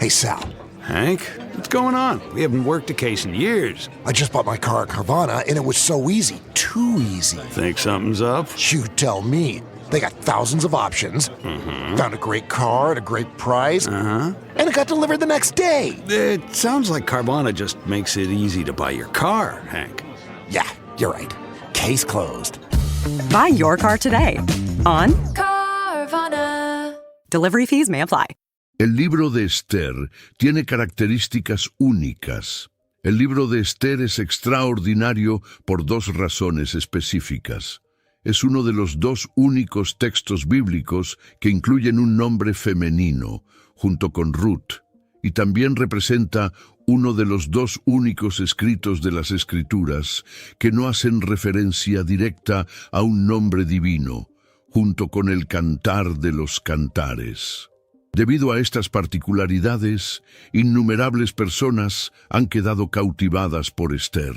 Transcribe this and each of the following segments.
Hey, Sal. Hank, what's going on? We haven't worked a case in years. I just bought my car at Carvana, and it was so easy. Too easy. Think something's up? You tell me. They got thousands of options. Found a great car at a great price. And it got delivered the next day. It sounds like Carvana just makes it easy to buy your car, Hank. Yeah, you're right. Case closed. Buy your car today on Carvana. Delivery fees may apply. El libro de Esther tiene características únicas. El libro de Esther es extraordinario por dos razones específicas. Es uno de los dos únicos textos bíblicos que incluyen un nombre femenino, junto con Ruth, y también representa uno de los dos únicos escritos de las Escrituras que no hacen referencia directa a un nombre divino, junto con el Cantar de los Cantares. Debido a estas particularidades, innumerables personas han quedado cautivadas por Esther.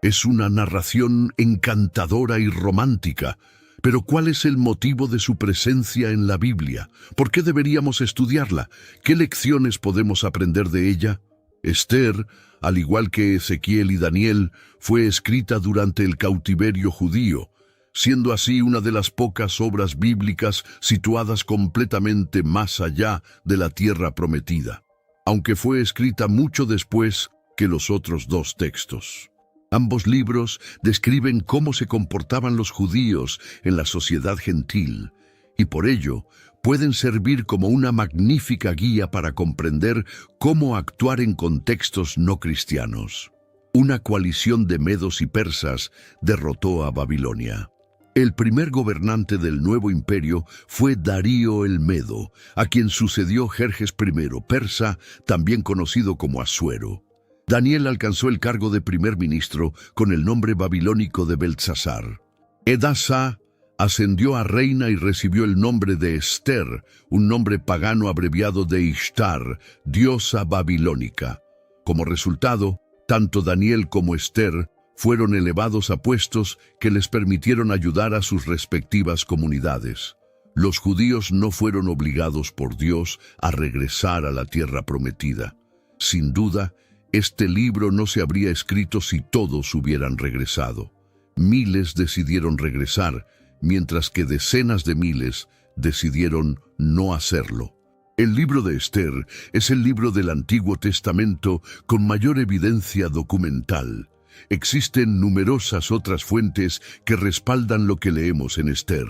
Es una narración encantadora y romántica, pero ¿cuál es el motivo de su presencia en la Biblia? ¿Por qué deberíamos estudiarla? ¿Qué lecciones podemos aprender de ella? Esther, al igual que Ezequiel y Daniel, fue escrita durante el cautiverio judío, siendo así una de las pocas obras bíblicas situadas completamente más allá de la tierra prometida, aunque fue escrita mucho después que los otros dos textos. Ambos libros describen cómo se comportaban los judíos en la sociedad gentil, y por ello pueden servir como una magnífica guía para comprender cómo actuar en contextos no cristianos. Una coalición de medos y persas derrotó a Babilonia. El primer gobernante del nuevo imperio fue Darío el Medo, a quien sucedió Jerjes I, persa, también conocido como Asuero. Daniel alcanzó el cargo de primer ministro con el nombre babilónico de Beltsasar. Edasa ascendió a reina y recibió el nombre de Esther, un nombre pagano abreviado de Ishtar, diosa babilónica. Como resultado, tanto Daniel como Esther fueron elevados a puestos que les permitieron ayudar a sus respectivas comunidades. Los judíos no fueron obligados por Dios a regresar a la tierra prometida. Sin duda, este libro no se habría escrito si todos hubieran regresado. Miles decidieron regresar, mientras que decenas de miles decidieron no hacerlo. El libro de Esther es el libro del Antiguo Testamento con mayor evidencia documental. Existen numerosas otras fuentes que respaldan lo que leemos en Esther.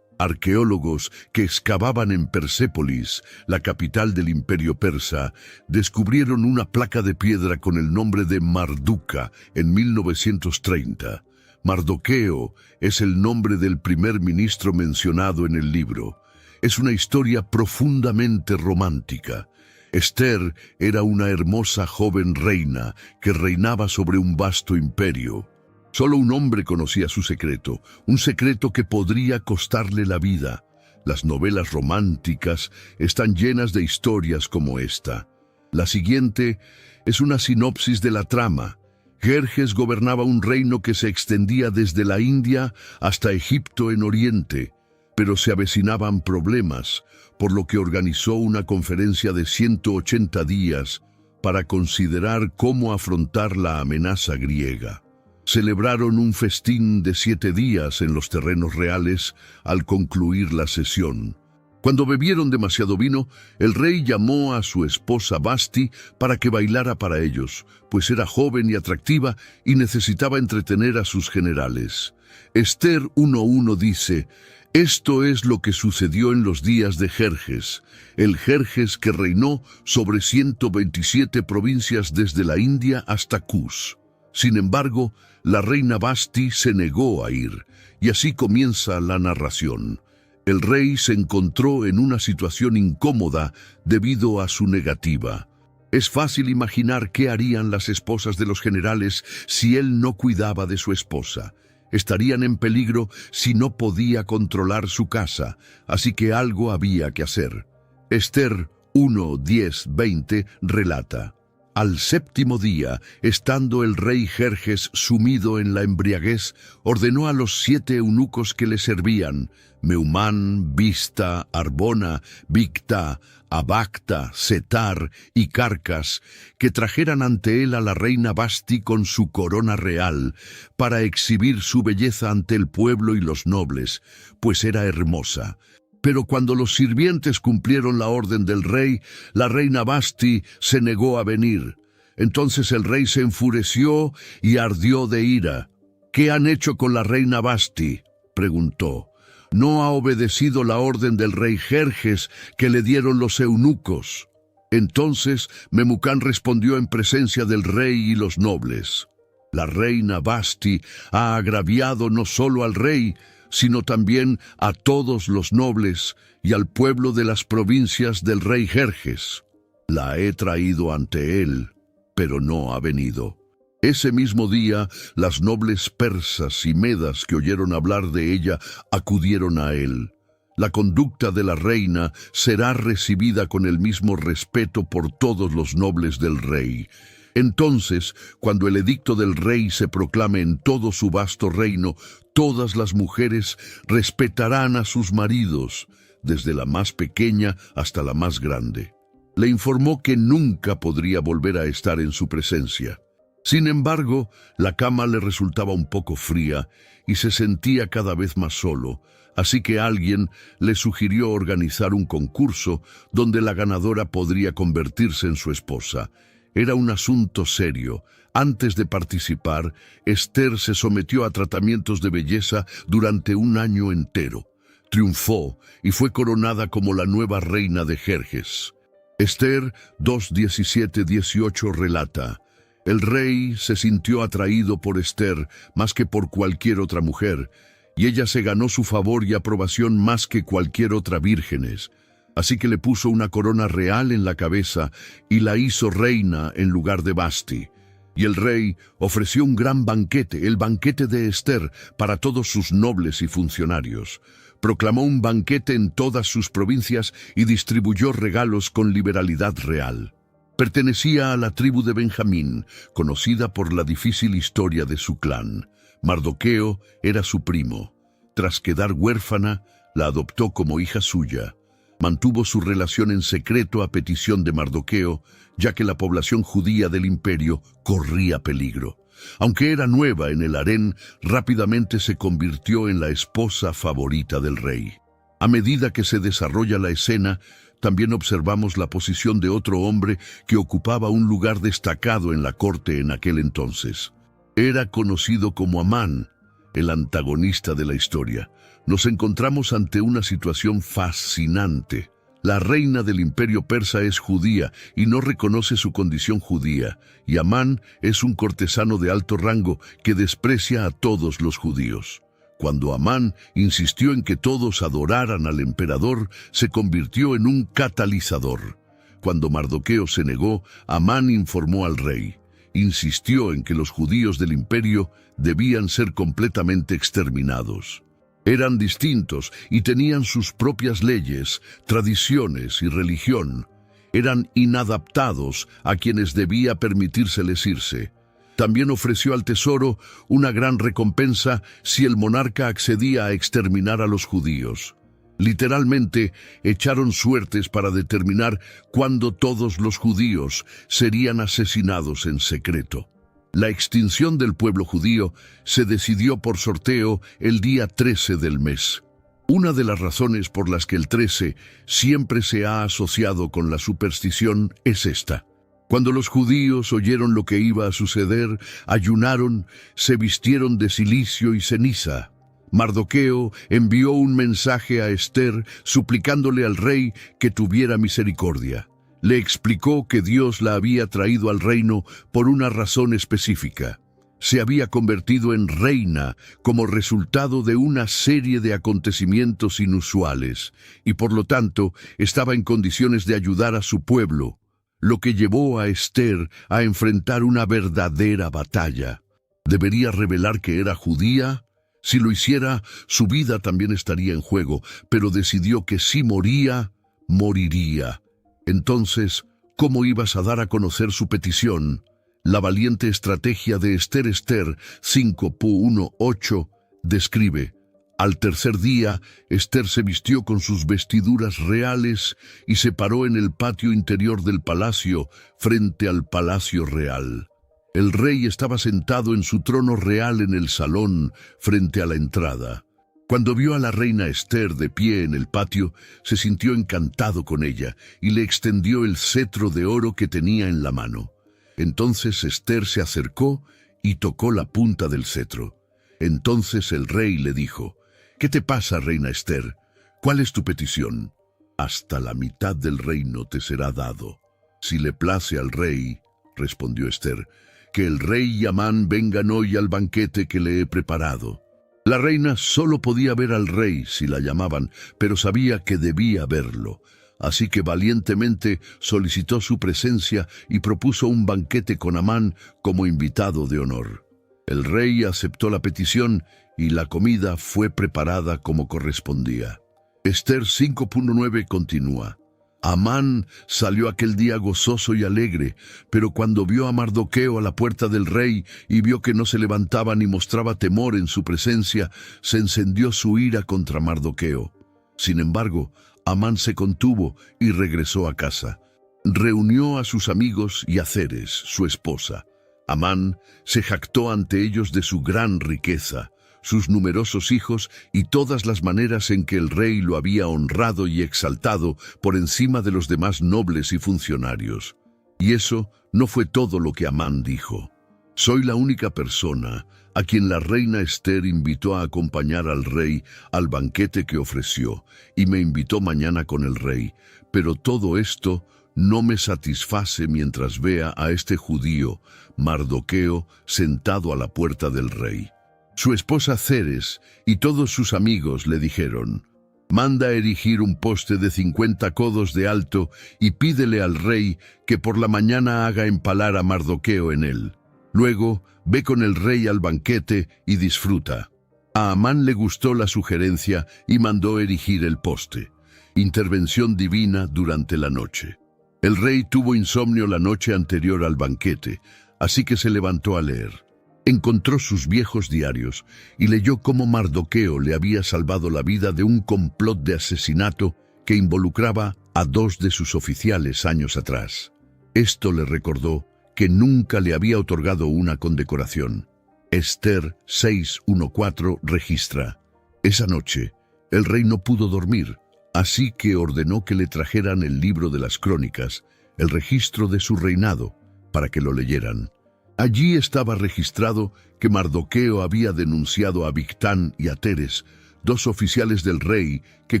Arqueólogos que excavaban en Persépolis, la capital del imperio persa, descubrieron una placa de piedra con el nombre de Marduka en 1930. Mardoqueo es el nombre del primer ministro mencionado en el libro. Es una historia profundamente romántica. Esther era una hermosa joven reina que reinaba sobre un vasto imperio. Solo un hombre conocía su secreto, un secreto que podría costarle la vida. Las novelas románticas están llenas de historias como esta. La siguiente es una sinopsis de la trama. Jerjes gobernaba un reino que se extendía desde la India hasta Egipto en Oriente, pero se avecinaban problemas, por lo que organizó una conferencia de 180 días para considerar cómo afrontar la amenaza griega. Celebraron un festín de 7 días en los terrenos reales al concluir la sesión. Cuando bebieron demasiado vino, el rey llamó a su esposa Vasti para que bailara para ellos, pues era joven y atractiva y necesitaba entretener a sus generales. Esther 1:1 dice: «Esto es lo que sucedió en los días de Jerjes, el Jerjes que reinó sobre 127 provincias desde la India hasta Cus. Sin embargo, la reina Vasti se negó a ir, y así comienza la narración. El rey se encontró en una situación incómoda debido a su negativa. Es fácil imaginar qué harían las esposas de los generales si él no cuidaba de su esposa. Estarían en peligro si no podía controlar su casa, así que algo había que hacer. Esther 1:10-20 relata: Al séptimo día, estando el rey Jerjes sumido en la embriaguez, ordenó a los 7 eunucos que le servían, Meumán, Bista, Arbona, Bicta, Abacta, Setar y Carcas, que trajeran ante él a la reina Vasti con su corona real, para exhibir su belleza ante el pueblo y los nobles, pues era hermosa. Pero cuando los sirvientes cumplieron la orden del rey, la reina Vasti se negó a venir. Entonces el rey se enfureció y ardió de ira. «¿Qué han hecho con la reina Vasti?», preguntó. «¿No ha obedecido la orden del rey Jerjes que le dieron los eunucos?». Entonces Memucán respondió en presencia del rey y los nobles: «La reina Vasti ha agraviado no solo al rey, sino también a todos los nobles y al pueblo de las provincias del rey Jerjes. La he traído ante él, pero no ha venido». Ese mismo día, las nobles persas y medas que oyeron hablar de ella acudieron a él. La conducta de la reina será recibida con el mismo respeto por todos los nobles del rey. Entonces, cuando el edicto del rey se proclame en todo su vasto reino, todas las mujeres respetarán a sus maridos, desde la más pequeña hasta la más grande. Le informó que nunca podría volver a estar en su presencia. Sin embargo, la cama le resultaba un poco fría y se sentía cada vez más solo, así que alguien le sugirió organizar un concurso donde la ganadora podría convertirse en su esposa. Era un asunto serio. Antes de participar, Esther se sometió a tratamientos de belleza durante un año entero. Triunfó y fue coronada como la nueva reina de Jerjes. Esther 2:17-18 relata: «El rey se sintió atraído por Esther más que por cualquier otra mujer, y ella se ganó su favor y aprobación más que cualquier otra vírgenes. Así que le puso una corona real en la cabeza y la hizo reina en lugar de Vasti. Y el rey ofreció un gran banquete, el banquete de Esther, para todos sus nobles y funcionarios. Proclamó un banquete en todas sus provincias y distribuyó regalos con liberalidad real. Pertenecía a la tribu de Benjamín, conocida por la difícil historia de su clan. Mardoqueo era su primo. Tras quedar huérfana, la adoptó como hija suya. Mantuvo su relación en secreto a petición de Mardoqueo, ya que la población judía del imperio corría peligro. Aunque era nueva en el harén, rápidamente se convirtió en la esposa favorita del rey. A medida que se desarrolla la escena, también observamos la posición de otro hombre que ocupaba un lugar destacado en la corte en aquel entonces. Era conocido como Amán, el antagonista de la historia. Nos encontramos ante una situación fascinante. La reina del imperio persa es judía y no reconoce su condición judía, y Amán es un cortesano de alto rango que desprecia a todos los judíos. Cuando Amán insistió en que todos adoraran al emperador, se convirtió en un catalizador. Cuando Mardoqueo se negó, Amán informó al rey. Insistió en que los judíos del imperio debían ser completamente exterminados. Eran distintos y tenían sus propias leyes, tradiciones y religión. Eran inadaptados a quienes debía permitírseles irse. También ofreció al tesoro una gran recompensa si el monarca accedía a exterminar a los judíos. Literalmente, echaron suertes para determinar cuándo todos los judíos serían asesinados en secreto. La extinción del pueblo judío se decidió por sorteo el día 13 del mes. Una de las razones por las que el 13 siempre se ha asociado con la superstición es esta. Cuando los judíos oyeron lo que iba a suceder, ayunaron, se vistieron de cilicio y ceniza. Mardoqueo envió un mensaje a Esther suplicándole al rey que tuviera misericordia. Le explicó que Dios la había traído al reino por una razón específica. Se había convertido en reina como resultado de una serie de acontecimientos inusuales y por lo tanto estaba en condiciones de ayudar a su pueblo, lo que llevó a Esther a enfrentar una verdadera batalla. ¿Debería revelar que era judía? Si lo hiciera, su vida también estaría en juego, pero decidió que si moría, moriría. Entonces, cómo ibas a dar a conocer su petición. La valiente estrategia de Esther 5:18 describe: al tercer día, Esther se vistió con sus vestiduras reales y se paró en el patio interior del palacio, frente al palacio real. El rey estaba sentado en su trono real en el salón, frente a la entrada. Cuando vio a la reina Esther de pie en el patio, se sintió encantado con ella y le extendió el cetro de oro que tenía en la mano. Entonces Esther se acercó y tocó la punta del cetro. Entonces el rey le dijo: ¿qué te pasa, reina Esther? ¿Cuál es tu petición? Hasta la mitad del reino te será dado. Si le place al rey, respondió Esther, que el rey y Amán vengan hoy al banquete que le he preparado. La reina solo podía ver al rey si la llamaban, pero sabía que debía verlo. Así que valientemente solicitó su presencia y propuso un banquete con Amán como invitado de honor. El rey aceptó la petición y la comida fue preparada como correspondía. Esther 5:9 continúa: Amán salió aquel día gozoso y alegre, pero cuando vio a Mardoqueo a la puerta del rey y vio que no se levantaba ni mostraba temor en su presencia, se encendió su ira contra Mardoqueo. Sin embargo, Amán se contuvo y regresó a casa. Reunió a sus amigos y a Zeres, su esposa. Amán se jactó ante ellos de su gran riqueza, sus numerosos hijos y todas las maneras en que el rey lo había honrado y exaltado por encima de los demás nobles y funcionarios. Y eso no fue todo lo que Amán dijo. Soy la única persona a quien la reina Esther invitó a acompañar al rey al banquete que ofreció, y me invitó mañana con el rey, pero todo esto no me satisface mientras vea a este judío, Mardoqueo, sentado a la puerta del rey. Su esposa Zeres y todos sus amigos le dijeron: manda erigir un poste de 50 codos de alto y pídele al rey que por la mañana haga empalar a Mardoqueo en él. Luego ve con el rey al banquete y disfruta. A Amán le gustó la sugerencia y mandó erigir el poste. Intervención divina durante la noche. El rey tuvo insomnio la noche anterior al banquete, así que se levantó a leer. Encontró sus viejos diarios y leyó cómo Mardoqueo le había salvado la vida de un complot de asesinato que involucraba a 2 de sus oficiales años atrás. Esto le recordó que nunca le había otorgado una condecoración. Esther 6:14 registra: esa noche el rey no pudo dormir, así que ordenó que le trajeran el libro de las crónicas, el registro de su reinado, para que lo leyeran. Allí estaba registrado que Mardoqueo había denunciado a Bigtán y a Teres, 2 oficiales del rey que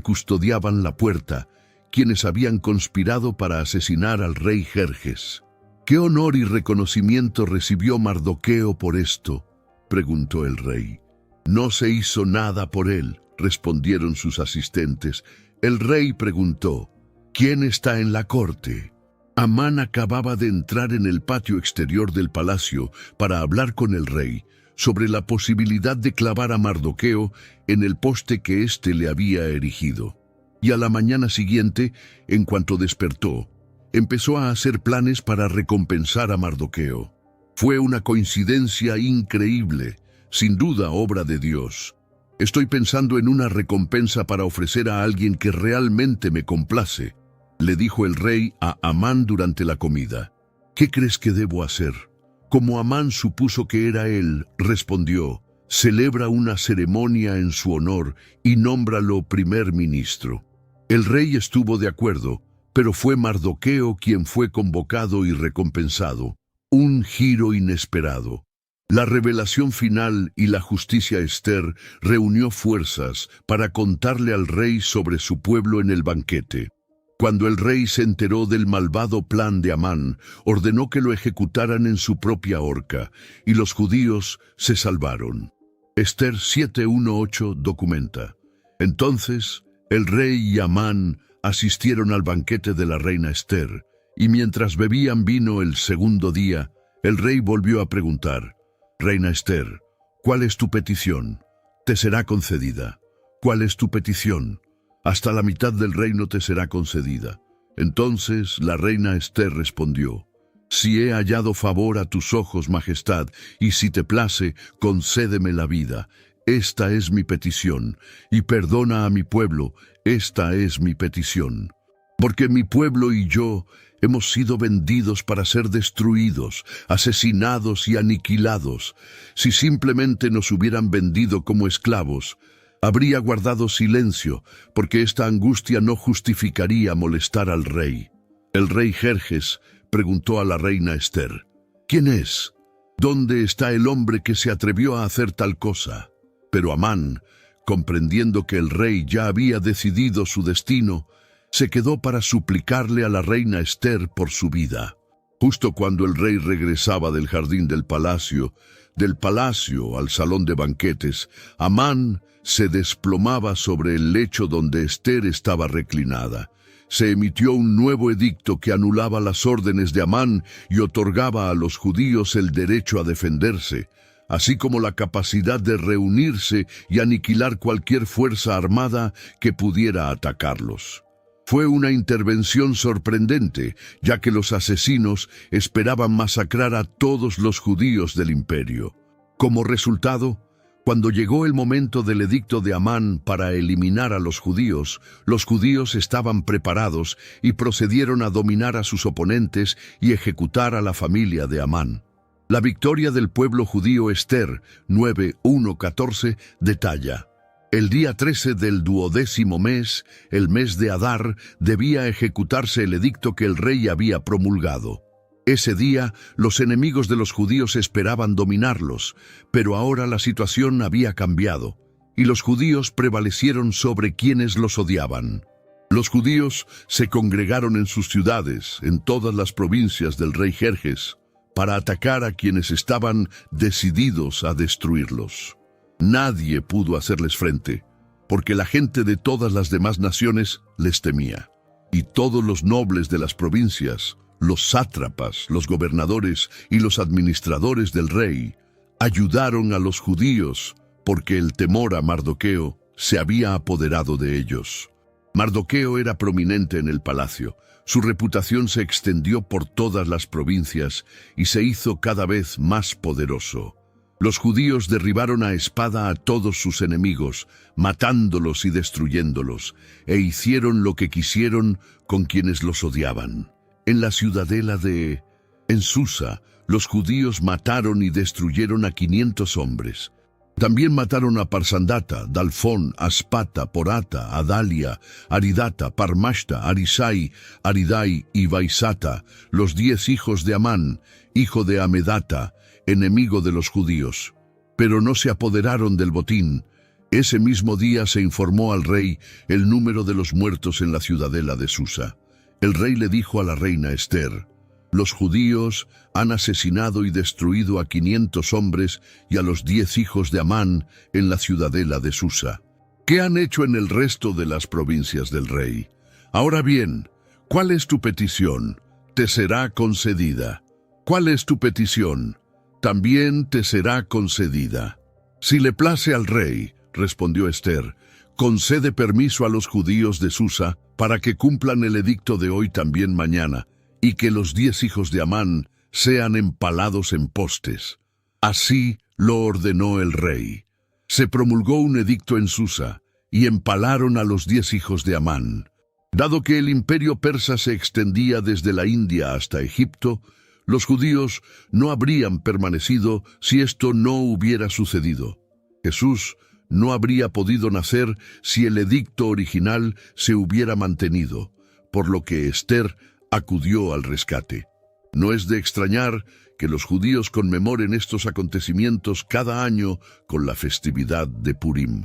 custodiaban la puerta, quienes habían conspirado para asesinar al rey Jerjes. ¿Qué honor y reconocimiento recibió Mardoqueo por esto?, preguntó el rey. No se hizo nada por él, respondieron sus asistentes. El rey preguntó: ¿quién está en la corte? Amán acababa de entrar en el patio exterior del palacio para hablar con el rey sobre la posibilidad de clavar a Mardoqueo en el poste que éste le había erigido. Y a la mañana siguiente, en cuanto despertó, empezó a hacer planes para recompensar a Mardoqueo. Fue una coincidencia increíble, sin duda obra de Dios. Estoy pensando en una recompensa para ofrecer a alguien que realmente me complace, le dijo el rey a Amán durante la comida. ¿Qué crees que debo hacer? Como Amán supuso que era él, respondió: celebra una ceremonia en su honor y nómbralo primer ministro. El rey estuvo de acuerdo, pero fue Mardoqueo quien fue convocado y recompensado. Un giro inesperado. La revelación final y la justicia Esther reunió fuerzas para contarle al rey sobre su pueblo en el banquete. Cuando el rey se enteró del malvado plan de Amán, ordenó que lo ejecutaran en su propia horca, y los judíos se salvaron. Esther 7:18 documenta: entonces el rey y Amán asistieron al banquete de la reina Esther, y mientras bebían vino el segundo día, el rey volvió a preguntar: reina Esther, ¿cuál es tu petición? Te será concedida. ¿Cuál es tu petición? Hasta la mitad del reino te será concedida. Entonces la reina Ester respondió: «Si he hallado favor a tus ojos, majestad, y si te place, concédeme la vida. Esta es mi petición, y perdona a mi pueblo, esta es mi petición. Porque mi pueblo y yo hemos sido vendidos para ser destruidos, asesinados y aniquilados. Si simplemente nos hubieran vendido como esclavos, habría guardado silencio, porque esta angustia no justificaría molestar al rey». El rey Jerjes preguntó a la reina Ester: «¿Quién es? ¿Dónde está el hombre que se atrevió a hacer tal cosa?». Pero Amán, comprendiendo que el rey ya había decidido su destino, se quedó para suplicarle a la reina Ester por su vida. Justo cuando el rey regresaba del jardín del palacio al salón de banquetes, Amán se desplomaba sobre el lecho donde Ester estaba reclinada. Se emitió un nuevo edicto que anulaba las órdenes de Amán y otorgaba a los judíos el derecho a defenderse, así como la capacidad de reunirse y aniquilar cualquier fuerza armada que pudiera atacarlos. Fue una intervención sorprendente, ya que los asesinos esperaban masacrar a todos los judíos del imperio. Como resultado, cuando llegó el momento del edicto de Amán para eliminar a los judíos estaban preparados y procedieron a dominar a sus oponentes y ejecutar a la familia de Amán. La victoria del pueblo judío Ester 9:1-14 detalla: «El día 13 del 12º mes, el mes de Adar, debía ejecutarse el edicto que el rey había promulgado. Ese día, los enemigos de los judíos esperaban dominarlos, pero ahora la situación había cambiado, y los judíos prevalecieron sobre quienes los odiaban. Los judíos se congregaron en sus ciudades, en todas las provincias del rey Jerjes, para atacar a quienes estaban decididos a destruirlos. Nadie pudo hacerles frente, porque la gente de todas las demás naciones les temía, y todos los nobles de las provincias, los sátrapas, los gobernadores y los administradores del rey ayudaron a los judíos porque el temor a Mardoqueo se había apoderado de ellos. Mardoqueo era prominente en el palacio. Su reputación se extendió por todas las provincias y se hizo cada vez más poderoso. Los judíos derribaron a espada a todos sus enemigos, matándolos y destruyéndolos, e hicieron lo que quisieron con quienes los odiaban. En la ciudadela en Susa, los judíos mataron y destruyeron a 500 hombres. También mataron a Parsandata, Dalfón, Aspata, Porata, Adalia, Aridata, Parmashta, Arisai, Aridai y Baisata, los 10 hijos de Amán, hijo de Amedata, enemigo de los judíos. Pero no se apoderaron del botín. Ese mismo día se informó al rey el número de los muertos en la ciudadela de Susa. El rey le dijo a la reina Ester: «Los judíos han asesinado y destruido a 500 hombres y a los 10 hijos de Amán en la ciudadela de Susa. ¿Qué han hecho en el resto de las provincias del rey? Ahora bien, ¿cuál es tu petición? Te será concedida. ¿Cuál es tu petición? También te será concedida». «Si le place al rey», respondió Ester, «concede permiso a los judíos de Susa para que cumplan el edicto de hoy también mañana, y que los 10 hijos de Amán sean empalados en postes». Así lo ordenó el rey. Se promulgó un edicto en Susa, y empalaron a los 10 hijos de Amán. Dado que el imperio persa se extendía desde la India hasta Egipto, los judíos no habrían permanecido si esto no hubiera sucedido. Jesús no habría podido nacer si el edicto original se hubiera mantenido, por lo que Ester acudió al rescate. No es de extrañar que los judíos conmemoren estos acontecimientos cada año con la festividad de Purim.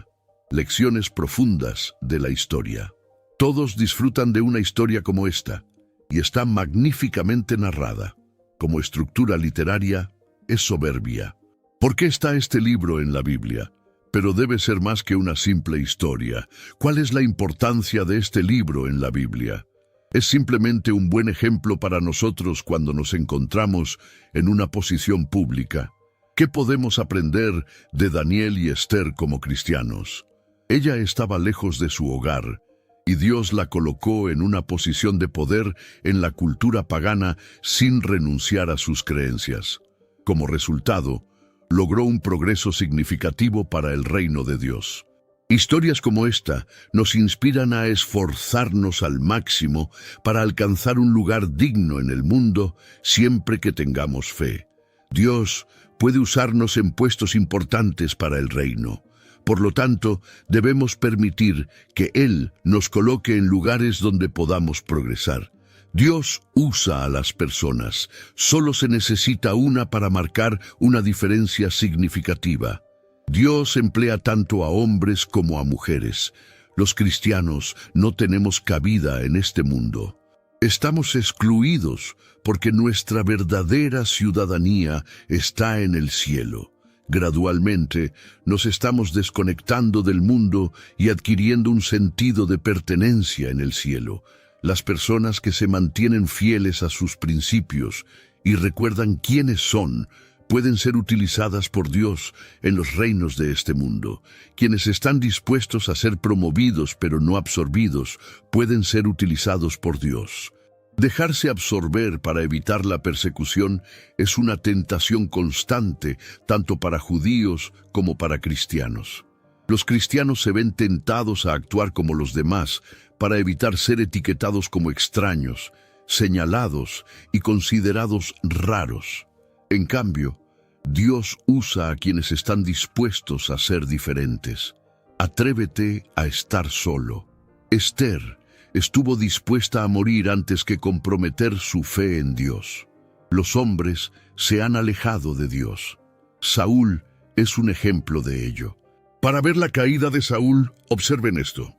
Lecciones profundas de la historia. Todos disfrutan de una historia como esta, y está magníficamente narrada. Como estructura literaria, es soberbia. ¿Por qué está este libro en la Biblia? Pero debe ser más que una simple historia. ¿Cuál es la importancia de este libro en la Biblia? Es simplemente un buen ejemplo para nosotros cuando nos encontramos en una posición pública. ¿Qué podemos aprender de Daniel y Ester como cristianos? Ella estaba lejos de su hogar, y Dios la colocó en una posición de poder en la cultura pagana sin renunciar a sus creencias. Como resultado, logró un progreso significativo para el reino de Dios. Historias como esta nos inspiran a esforzarnos al máximo para alcanzar un lugar digno en el mundo siempre que tengamos fe. Dios puede usarnos en puestos importantes para el reino. Por lo tanto, debemos permitir que Él nos coloque en lugares donde podamos progresar. Dios usa a las personas. Solo se necesita una para marcar una diferencia significativa. Dios emplea tanto a hombres como a mujeres. Los cristianos no tenemos cabida en este mundo. Estamos excluidos porque nuestra verdadera ciudadanía está en el cielo. Gradualmente nos estamos desconectando del mundo y adquiriendo un sentido de pertenencia en el cielo. Las personas que se mantienen fieles a sus principios y recuerdan quiénes son, pueden ser utilizadas por Dios en los reinos de este mundo. Quienes están dispuestos a ser promovidos pero no absorbidos, pueden ser utilizados por Dios. Dejarse absorber para evitar la persecución es una tentación constante, tanto para judíos como para cristianos. Los cristianos se ven tentados a actuar como los demás para evitar ser etiquetados como extraños, señalados y considerados raros. En cambio, Dios usa a quienes están dispuestos a ser diferentes. Atrévete a estar solo. Esther estuvo dispuesta a morir antes que comprometer su fe en Dios. Los hombres se han alejado de Dios. Saúl es un ejemplo de ello. Para ver la caída de Saúl, observen esto.